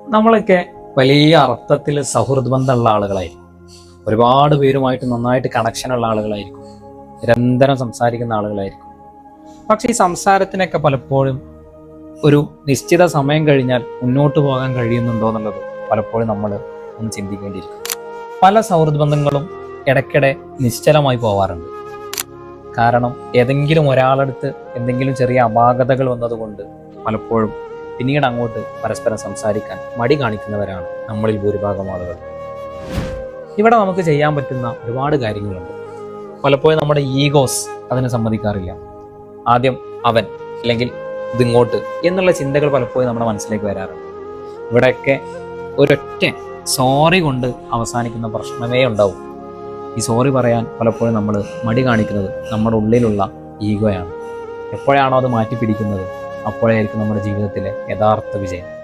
നമ്മളൊക്കെ വലിയ അർത്ഥത്തിൽ സൗഹൃദ ബന്ധമുള്ള ആളുകളായിരിക്കും. ഒരുപാട് പേരുമായിട്ട് നന്നായിട്ട് കണക്ഷനുള്ള ആളുകളായിരിക്കും. നിരന്തരം സംസാരിക്കുന്ന ആളുകളായിരിക്കും. പക്ഷെ ഈ സംസാരത്തിനൊക്കെ പലപ്പോഴും ഒരു നിശ്ചിത സമയം കഴിഞ്ഞാൽ മുന്നോട്ട് പോകാൻ കഴിയുന്നുണ്ടോ എന്നുള്ളത് പലപ്പോഴും നമ്മൾ ഒന്ന് ചിന്തിക്കേണ്ടിയിരിക്കും. പല സൗഹൃദ ബന്ധങ്ങളും ഇടയ്ക്കിടെ നിശ്ചലമായി പോവാറുണ്ട്. കാരണം ഏതെങ്കിലും ഒരാളടുത്ത് എന്തെങ്കിലും ചെറിയ അപാകതകൾ വന്നതുകൊണ്ട് പലപ്പോഴും പിന്നീട് അങ്ങോട്ട് പരസ്പരം സംസാരിക്കാൻ മടി കാണിക്കുന്നവരാണ് നമ്മളിൽ ഭൂരിഭാഗം ആളുകൾ. ഇവിടെ നമുക്ക് ചെയ്യാൻ പറ്റുന്ന ഒരുപാട് കാര്യങ്ങളുണ്ട്. പലപ്പോഴും നമ്മുടെ ഈഗോസ് അതിനെ സമ്മതിക്കാറില്ല. ആദ്യം അവൻ അല്ലെങ്കിൽ ഇതിങ്ങോട്ട് എന്നുള്ള ചിന്തകൾ പലപ്പോഴും നമ്മുടെ മനസ്സിലേക്ക് വരാറുണ്ട്. ഇവിടെയൊക്കെ ഒരൊറ്റ സോറി കൊണ്ട് അവസാനിക്കുന്ന പ്രശ്നമേ ഉണ്ടാവും. ഈ സോറി പറയാൻ പലപ്പോഴും നമ്മൾ മടി കാണിക്കുന്നത് നമ്മുടെ ഉള്ളിലുള്ള ഈഗോയാണ്. എപ്പോഴാണോ അത് മാറ്റി പിടിക്കുന്നത് അപ്പോഴായിരിക്കും നമ്മുടെ ജീവിതത്തിലെ യഥാർത്ഥ വിജയം.